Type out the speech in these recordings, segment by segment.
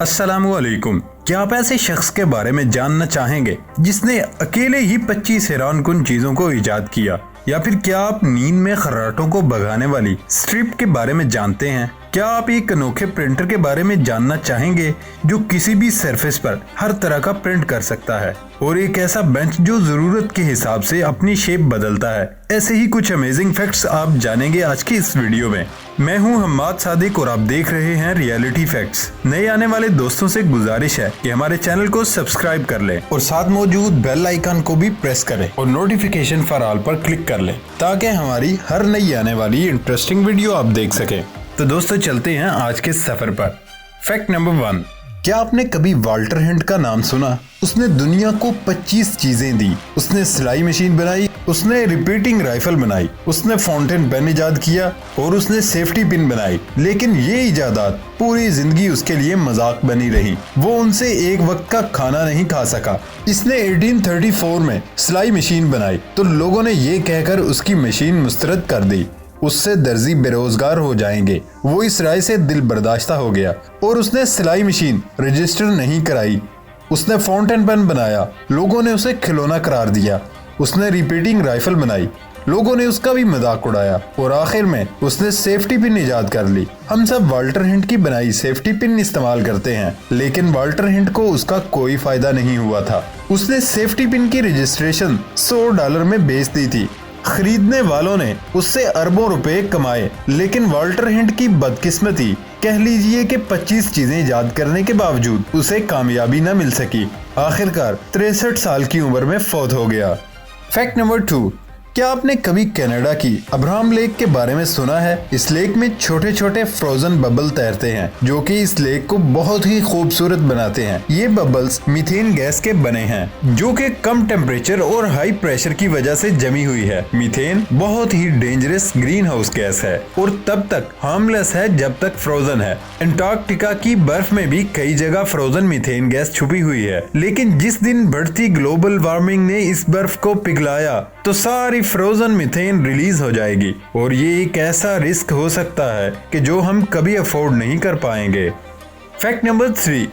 अस्सलामुअलैकुम। क्या आप ऐसे शख्स के बारे में जानना चाहेंगे जिसने अकेले ही 25 हैरानकुन चीजों को इजाद किया? या फिर क्या आप नींद में खर्राटों को भगाने वाली स्ट्रिप के बारे में जानते हैं? क्या आप एक अनोखे प्रिंटर के बारे में जानना चाहेंगे जो किसी भी सरफेस पर हर तरह का प्रिंट कर सकता है? और एक ऐसा बेंच जो जरूरत के हिसाब से अपनी शेप बदलता है। ऐसे ही कुछ अमेजिंग फैक्ट्स आप जानेंगे आज की इस वीडियो में। मैं हूं हम्माद सादिक और आप देख रहे हैं रियलिटी फैक्ट्स। नए आने वाले दोस्तों से गुजारिश है कि हमारे चैनल को सब्सक्राइब कर लें और साथ मौजूद बेल आइकन को भी प्रेस करें और नोटिफिकेशन फॉर ऑल पर क्लिक कर लें ताकि हमारी हर नई आने वाली इंटरेस्टिंग वीडियो आप देख सकें। तो दोस्तों चलते हैं आज के सफर पर। फैक्ट नंबर 1, क्या आपने कभी वाल्टर हिंट का नाम सुना? उसने दुनिया को 25 चीजें दी। उसने सिलाई मशीन बनाई, उसने रिपीटिंग राइफल बनाई, उसने फाउंटेन पेन इजाद किया और उसने सेफ्टी पिन बनाई। लेकिन ये इजादात पूरी जिंदगी उसके लिए मजाक बनी रही। वो उनसे एक वक्त का खाना नहीं खा सका। इसने 1834 में सिलाई मशीन बनाई तो लोगों ने ये कहकर उसकी मशीन मुस्तरद कर दी, उससे दर्जी बेरोजगार हो जाएंगे। वो इस राय से दिल बर्दाश्ता हो गया और उसने सिलाई मशीन रजिस्टर नहीं कराई। उसने फाउंटेन पेन बनाया, लोगों ने उसे खिलौना करार दिया। उसने रिपीटिंग राइफल बनाई, लोगों ने उसका भी मजाक उड़ाया और आखिर में उसने सेफ्टी पिन इजाद कर ली। हम सब वाल्टर हिंट की बनाई सेफ्टी पिन इस्तेमाल करते हैं, लेकिन वाल्टर हिंट को उसका कोई फायदा नहीं हुआ था। उसने सेफ्टी पिन की रजिस्ट्रेशन $100 में बेच दी थी। खरीदने वालों ने उससे अरबों रुपए कमाए, लेकिन वाल्टर हिंट की बदकिस्मती कह लीजिए कि 25 चीजें इजाद करने के बावजूद उसे कामयाबी न मिल सकी। आखिरकार 63 साल की उम्र में फौत हो गया। फैक्ट नंबर 2, क्या आपने कभी कनाडा की अब्राहम लेक के बारे में सुना है? इस लेक में छोटे छोटे फ्रोजन बबल तैरते हैं जो कि इस लेक को बहुत ही खूबसूरत बनाते हैं। ये बबल्स मीथेन गैस के बने हैं जो कि कम टेम्परेचर और हाई प्रेशर की वजह से जमी हुई है। मीथेन बहुत ही डेंजरस ग्रीन हाउस गैस है और तब तक हार्मलेस है जब तक फ्रोजन है। अंटार्कटिका की बर्फ में भी कई जगह फ्रोजन मीथेन गैस छुपी हुई है, लेकिन जिस दिन बढ़ती ग्लोबल वार्मिंग ने इस बर्फ को पिघलाया तो सारी फ्रोजन मीथेन रिलीज हो जाएगी और ये एक ऐसा रिस्क हो सकता है कि जो हम कभी अफोर्ड नहीं कर पाएंगे। फैक्ट नंबर 3,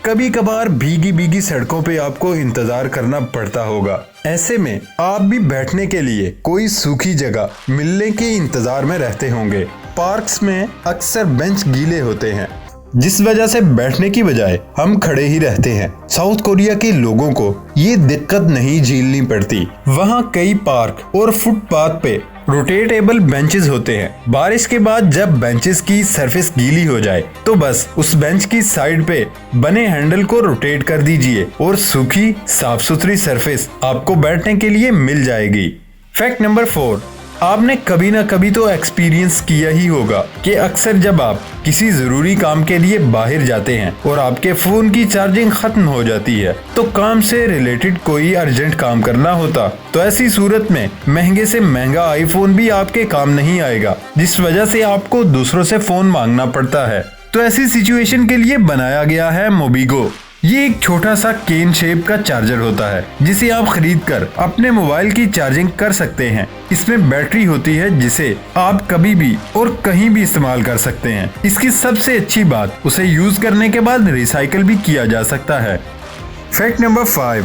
कभी कभार भीगी भीगी सड़कों पे आपको इंतजार करना पड़ता होगा। ऐसे में आप भी बैठने के लिए कोई सूखी जगह मिलने के इंतजार में रहते होंगे। पार्क्स में अक्सर बेंच गीले होते हैं जिस वजह से बैठने की बजाय हम खड़े ही रहते हैं। साउथ कोरिया के लोगों को ये दिक्कत नहीं झेलनी पड़ती। वहाँ कई पार्क और फुटपाथ पे रोटेटेबल बेंचेस होते हैं। बारिश के बाद जब बेंचेस की सरफेस गीली हो जाए तो बस उस बेंच की साइड पे बने हैंडल को रोटेट कर दीजिए और सूखी साफ सुथरी सरफेस आपको बैठने के लिए मिल जाएगी। फैक्ट नंबर 4, आपने कभी ना कभी तो एक्सपीरियंस किया ही होगा कि अक्सर जब आप किसी जरूरी काम के लिए बाहर जाते हैं और आपके फोन की चार्जिंग खत्म हो जाती है तो काम से रिलेटेड कोई अर्जेंट काम करना होता तो ऐसी सूरत में महंगे से महंगा आईफोन भी आपके काम नहीं आएगा, जिस वजह से आपको दूसरों से फोन मांगना पड़ता है। तो ऐसी सिचुएशन के लिए बनाया गया है मोबिगो। ये एक छोटा सा केन शेप का चार्जर होता है जिसे आप खरीद कर अपने मोबाइल की चार्जिंग कर सकते हैं। इसमें बैटरी होती है जिसे आप कभी भी और कहीं भी इस्तेमाल कर सकते हैं। इसकी सबसे अच्छी बात, उसे यूज करने के बाद रिसाइकल भी किया जा सकता है। फैक्ट नंबर 5,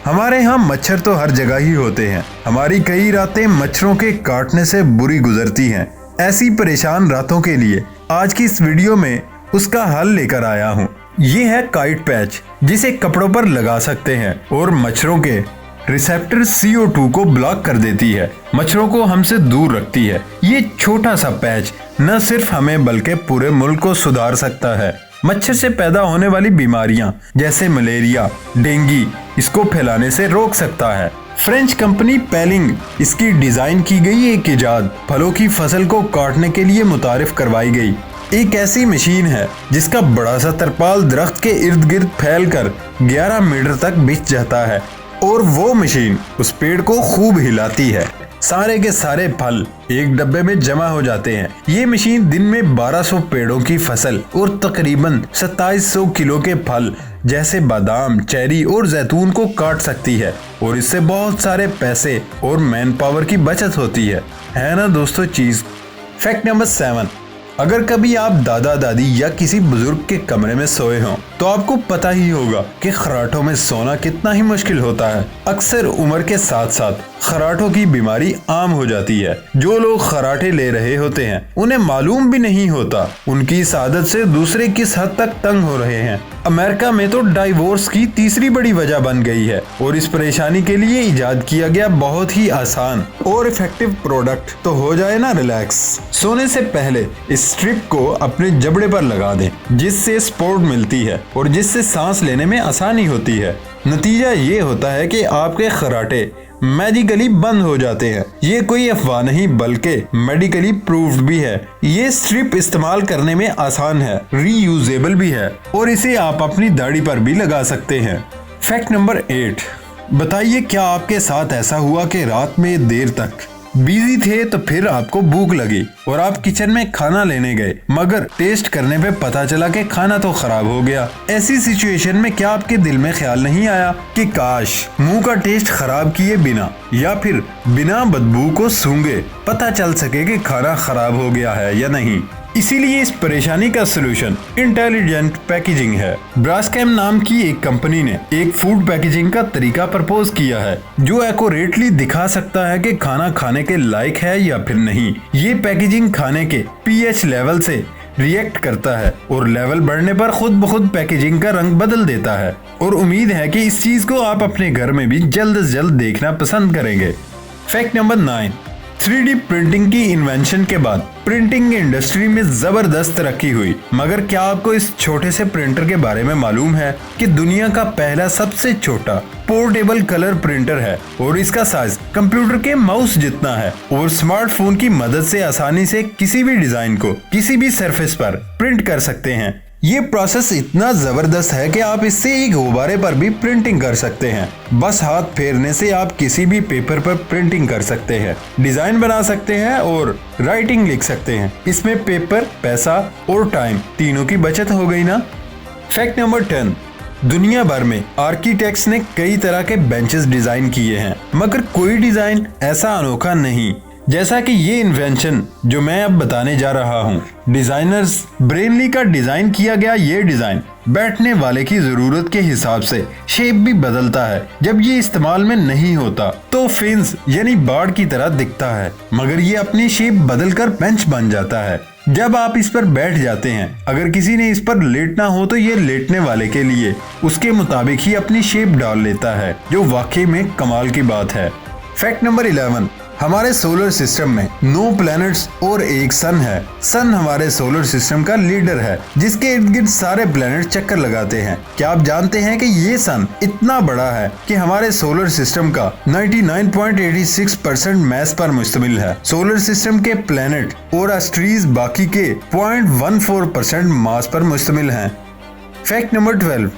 हमारे यहाँ मच्छर तो हर जगह ही होते हैं। हमारी कई रातें मच्छरों के काटने से बुरी गुजरती हैं। ऐसी परेशान रातों के लिए आज की इस वीडियो में उसका हल लेकर आया हूँ। ये है काइट पैच, जिसे कपड़ों पर लगा सकते हैं और मच्छरों के रिसेप्टर CO2 को ब्लॉक कर देती है, मच्छरों को हमसे दूर रखती है। ये छोटा सा पैच न सिर्फ हमें बल्कि पूरे मुल्क को सुधार सकता है। मच्छर से पैदा होने वाली बीमारियां जैसे मलेरिया, डेंगू इसको फैलाने से रोक सकता है। फ्रेंच कंपनी पेलिंग इसकी डिजाइन की गई एक इजाद फलों की फसल को काटने के लिए मुतारिफ करवाई गई। एक ऐसी मशीन है जिसका बड़ा सा तरपाल दरख्त के इर्द गिर्द फैलकर 11 मीटर तक बिछ जाता है और वो मशीन उस पेड़ को खूब हिलाती है। सारे के सारे फल एक डब्बे में जमा हो जाते हैं। ये मशीन दिन में 1200 पेड़ों की फसल और तकरीबन 2700 किलो के फल जैसे बादाम, चेरी और जैतून को काट सकती है और इससे बहुत सारे पैसे और मैन पावर की बचत होती है ना दोस्तों चीज। फैक्ट नंबर 7, अगर कभी आप दादा दादी या किसी बुजुर्ग के कमरे में सोए हों तो आपको पता ही होगा कि खर्राटों में सोना कितना ही मुश्किल होता है। अक्सर उम्र के साथ साथ खर्राटों की बीमारी आम हो जाती है। जो लोग खर्राटे ले रहे होते हैं उन्हें मालूम भी नहीं होता उनकी इस आदत से दूसरे किस हद तक तंग हो रहे हैं। अमेरिका में तो डाइवोर्स की तीसरी बड़ी वजह बन गई है और इस परेशानी के लिए इजाद किया गया बहुत ही आसान और इफेक्टिव प्रोडक्ट तो हो जाए ना रिलैक्स। सोने से पहले इस स्ट्रिप को अपने जबड़े पर लगा दें जिससे सपोर्ट मिलती है और जिससे सांस लेने में आसानी होती है। नतीजा ये होता है कि आपके खर्राटे मैजिकली बंद हो जाते हैं। ये कोई अफवाह नहीं बल्कि मेडिकली प्रूव्ड भी है। ये स्ट्रिप इस्तेमाल करने में आसान है, रीयूजेबल भी है और इसे आप अपनी दाढ़ी पर भी लगा सकते हैं। फैक्ट नंबर 8, बताइए क्या आपके साथ ऐसा हुआ कि रात में देर तक बिजी थे तो फिर आपको भूख लगी और आप किचन में खाना लेने गए मगर टेस्ट करने पे पता चला कि खाना तो खराब हो गया। ऐसी सिचुएशन में क्या आपके दिल में ख्याल नहीं आया कि काश मुंह का टेस्ट खराब किए बिना या फिर बिना बदबू को सूंघे पता चल सके कि खाना खराब हो गया है या नहीं। इसीलिए इस परेशानी का सलूशन इंटेलिजेंट पैकेजिंग है। ब्रास्कैम नाम की एक कंपनी ने एक फूड पैकेजिंग का तरीका प्रपोज किया है जो एक्यूरेटली दिखा सकता है कि खाना खाने के लायक है या फिर नहीं। ये पैकेजिंग खाने के पीएच लेवल से रिएक्ट करता है और लेवल बढ़ने पर खुद ब खुद पैकेजिंग का रंग बदल देता है और उम्मीद है कि इस चीज को आप अपने घर में भी जल्द से जल्द देखना पसंद करेंगे। फैक्ट नंबर 9, 3D प्रिंटिंग की इन्वेंशन के बाद प्रिंटिंग इंडस्ट्री में जबरदस्त तरक्की हुई। मगर क्या आपको इस छोटे से प्रिंटर के बारे में मालूम है कि दुनिया का पहला सबसे छोटा पोर्टेबल कलर प्रिंटर है और इसका साइज कंप्यूटर के माउस जितना है और स्मार्टफोन की मदद से आसानी से किसी भी डिजाइन को किसी भी सरफेस पर प्रिंट कर सकते हैं। ये प्रोसेस इतना जबरदस्त है कि आप इससे एक गुब्बारे पर भी प्रिंटिंग कर सकते हैं। बस हाथ फेरने से आप किसी भी पेपर पर प्रिंटिंग कर सकते हैं, डिजाइन बना सकते हैं और राइटिंग लिख सकते हैं। इसमें पेपर, पैसा और टाइम तीनों की बचत हो गई ना। फैक्ट नंबर 10, दुनिया भर में आर्किटेक्ट्स ने कई तरह के बेंचेस डिजाइन किए हैं मगर कोई डिजाइन ऐसा अनोखा नहीं जैसा कि ये इन्वेंशन जो मैं अब बताने जा रहा हूँ। डिजाइनर्स ब्रेनली का डिजाइन किया गया ये डिजाइन बैठने वाले की जरूरत के हिसाब से शेप भी बदलता है। जब ये इस्तेमाल में नहीं होता तो फिन्स यानी बाड़ की तरह दिखता है मगर ये अपनी शेप बदलकर बेंच बन जाता है। जब आप इस पर बैठ जाते हैं अगर किसी ने इस पर लेटना हो तो ये लेटने वाले के लिए उसके मुताबिक ही अपनी शेप डाल लेता है जो वाकई में कमाल की बात है। फैक्ट नंबर 11, हमारे सोलर सिस्टम में 9 प्लैनेट्स और एक सन है। सन हमारे सोलर सिस्टम का लीडर है जिसके इर्द गिर्द सारे प्लैनेट चक्कर लगाते हैं। क्या आप जानते हैं कि ये सन इतना बड़ा है कि हमारे सोलर सिस्टम का 99.86% मैस पर मुश्तमिल है। सोलर सिस्टम के प्लैनेट और एस्ट्रीज बाकी के 0.14% मास पर मुश्तमिल हैं। फैक्ट नंबर 12,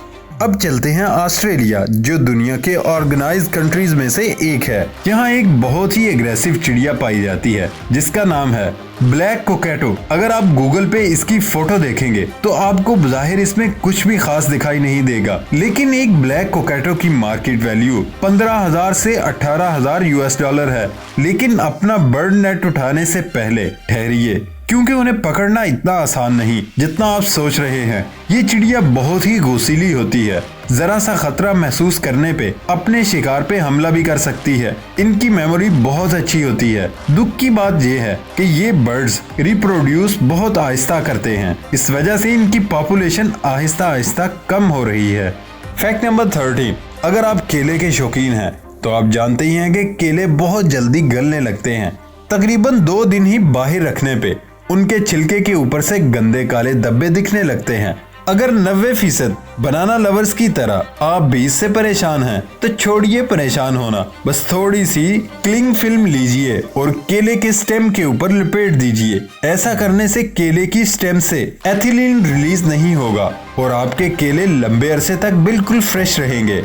अब चलते हैं ऑस्ट्रेलिया जो दुनिया के ऑर्गेनाइज्ड कंट्रीज में से एक है। यहाँ एक बहुत ही एग्रेसिव चिड़िया पाई जाती है जिसका नाम है ब्लैक कोकैटो। अगर आप गूगल पे इसकी फोटो देखेंगे तो आपको बज़ाहिर इसमें कुछ भी खास दिखाई नहीं देगा लेकिन एक ब्लैक कोकैटो की मार्केट वैल्यू 15,000 से 18,000 US$ है। लेकिन अपना बर्ड नेट उठाने से पहले ठहरिए क्योंकि उन्हें पकड़ना इतना आसान नहीं जितना आप सोच रहे हैं। ये चिड़िया बहुत ही घोसीली होती है, जरा सा खतरा महसूस करने पे अपने शिकार पे हमला भी कर सकती है। इनकी मेमोरी बहुत अच्छी होती है। दुख की बात यह है कि ये बर्ड्स रिप्रोड्यूस बहुत आहिस्ता करते हैं, इस वजह से इनकी पॉपुलेशन आहिस्ता आहिस्ता कम हो रही है। फैक्ट नंबर 13, अगर आप केले के शौकीन हैं तो आप जानते ही हैं कि केले बहुत जल्दी गलने लगते हैं। तकरीबन 2 दिन ही बाहर रखने पे उनके छिलके के ऊपर से गंदे काले धब्बे दिखने लगते हैं। अगर 90% बनाना लवर्स की तरह आप भी इससे परेशान हैं तो छोड़िए परेशान होना, बस थोड़ी सी क्लिंग फिल्म लीजिए और केले के स्टेम के ऊपर लपेट दीजिए। ऐसा करने से केले की स्टेम से एथिलीन रिलीज नहीं होगा और आपके केले लंबे अरसे तक बिल्कुल फ्रेश रहेंगे।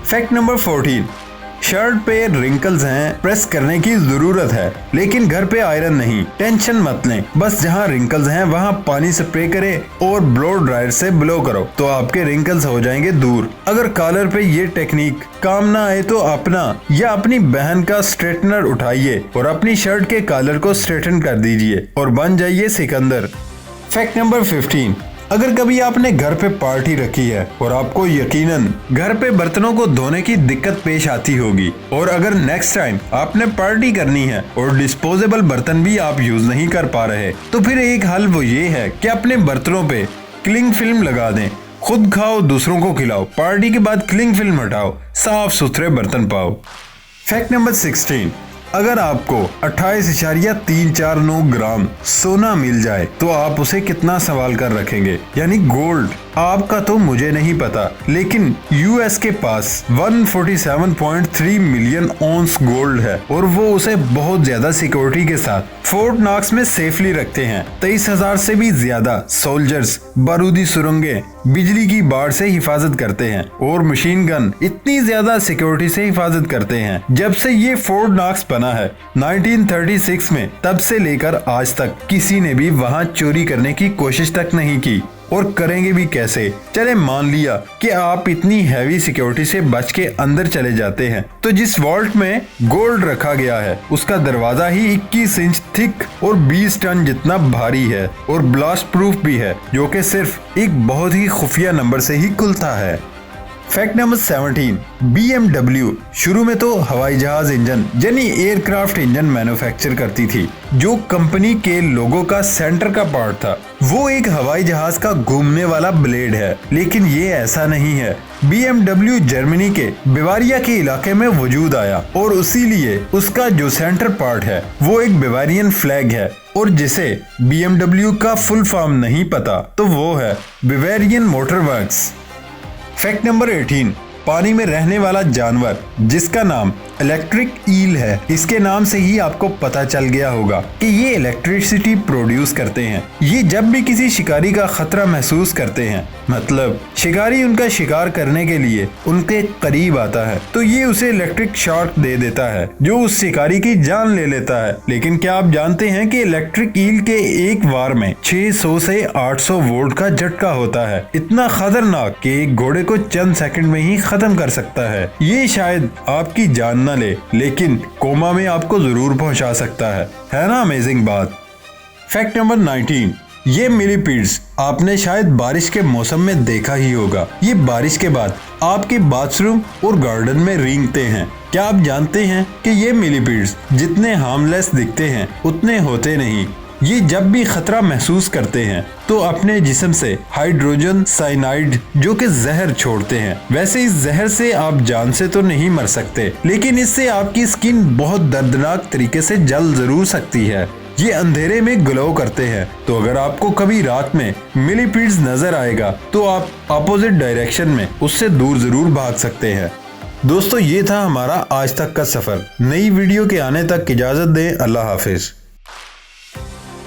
फैक्ट नंबर 14, शर्ट पे रिंकल्स हैं, प्रेस करने की जरूरत है लेकिन घर पे आयरन नहीं। टेंशन मत लें, बस जहाँ रिंकल्स हैं वहाँ पानी स्प्रे करें और ब्लो ड्रायर से ब्लो करो तो आपके रिंकल्स हो जाएंगे दूर। अगर कॉलर पे ये टेक्निक काम ना आए तो अपना या अपनी बहन का स्ट्रेटनर उठाइए और अपनी शर्ट के कॉलर को स्ट्रेटन कर दीजिए और बन जाइए सिकंदर। फैक्ट नंबर 15, अगर कभी आपने घर पे पार्टी रखी है और आपको यकीनन घर पे बर्तनों को धोने की दिक्कत पेश आती होगी, और अगर नेक्स्ट टाइम आपने पार्टी करनी है और डिस्पोजेबल बर्तन भी आप यूज नहीं कर पा रहे, तो फिर एक हल वो ये है कि अपने बर्तनों पे क्लिंग फिल्म लगा दें। खुद खाओ, दूसरों को खिलाओ, पार्टी के बाद क्लिंग फिल्म हटाओ, साफ सुथरे बर्तन पाओ। फैक्ट नंबर 16, अगर आपको 28.349 ग्राम सोना मिल जाए तो आप उसे कितना संभाल कर रखेंगे, यानी गोल्ड। आपका तो मुझे नहीं पता, लेकिन यूएस के पास 147.3 मिलियन ऑन्स गोल्ड है और वो उसे बहुत ज्यादा सिक्योरिटी के साथ फोर्ट नॉक्स में सेफली रखते हैं। 23,000 से भी ज्यादा सोल्जर्स बारूदी सुरंगें बिजली की बाढ़ से हिफाजत करते हैं और मशीन गन इतनी ज्यादा सिक्योरिटी से हिफाजत करते हैं। जब से ये फोर्ट नॉक्स बना है 1936 में, तब से लेकर आज तक किसी ने भी वहां चोरी करने की कोशिश तक नहीं की, और करेंगे भी कैसे। चले मान लिया कि आप इतनी हैवी सिक्योरिटी से बच के अंदर चले जाते हैं, तो जिस वॉल्ट में गोल्ड रखा गया है उसका दरवाजा ही 21 इंच थिक और 20 टन जितना भारी है और ब्लास्ट प्रूफ भी है, जो कि सिर्फ एक बहुत ही खुफिया नंबर से ही खुलता है। फैक्ट नंबर 17, BMW शुरू में तो हवाई जहाज इंजन यानी एयरक्राफ्ट इंजन मैन्युफैक्चर करती थी, जो कंपनी के लोगो का सेंटर का पार्ट था। वो एक हवाई जहाज का घूमने वाला ब्लेड है, लेकिन ये ऐसा नहीं है। BMW जर्मनी के बवारिया के इलाके में वजूद आया और इसीलिए उसका जो सेंटर पार्ट है वो एक बवारियन फ्लैग है, और जिसे BMW का फुल फॉर्म नहीं पता तो वो है बवारियन मोटर वर्क्स। फैक्ट नंबर 18, पानी में रहने वाला जानवर जिसका नाम इलेक्ट्रिक ईल है, इसके नाम से ही आपको पता चल गया होगा कि ये इलेक्ट्रिसिटी प्रोड्यूस करते हैं। ये जब भी किसी शिकारी का खतरा महसूस करते हैं, मतलब शिकारी उनका शिकार करने के लिए उनके करीब आता है, तो ये उसे इलेक्ट्रिक शॉक दे देता है जो उस शिकारी की जान ले लेता है। लेकिन क्या आप जानते हैं कि इलेक्ट्रिक ईल के एक वार में 600 से 800 वोल्ट का झटका होता है, इतना खतरनाक कि एक घोड़े को चंद सेकंड में ही खत्म कर सकता है। ये शायद आपकी जान न ले, लेकिन कोमा में आपको जरूर पहुंचा सकता है ना अमेजिंग बात। फैक्ट नंबर 19, ये मिलीपीड्स आपने शायद बारिश के मौसम में देखा ही होगा। ये बारिश के बाद आपके बाथरूम और गार्डन में रेंगते हैं। क्या आप जानते हैं कि ये मिलीपीड्स जितने हार्मलेस दिखते हैं उतने होते नहीं। ये जब भी खतरा महसूस करते हैं तो अपने जिस्म से हाइड्रोजन साइनाइड जो कि जहर छोड़ते हैं। वैसे इस जहर से आप जान से तो नहीं मर सकते, लेकिन इससे आपकी स्किन बहुत दर्दनाक तरीके से जल जरूर सकती है। ये अंधेरे में ग्लो करते हैं, तो अगर आपको कभी रात में मिलीपीड्स नजर आएगा तो आप अपोजिट डायरेक्शन में उससे दूर जरूर भाग सकते हैं। दोस्तों, ये था हमारा आज तक का सफर। नई वीडियो के आने तक इजाजत दें। अल्लाह हाफिज।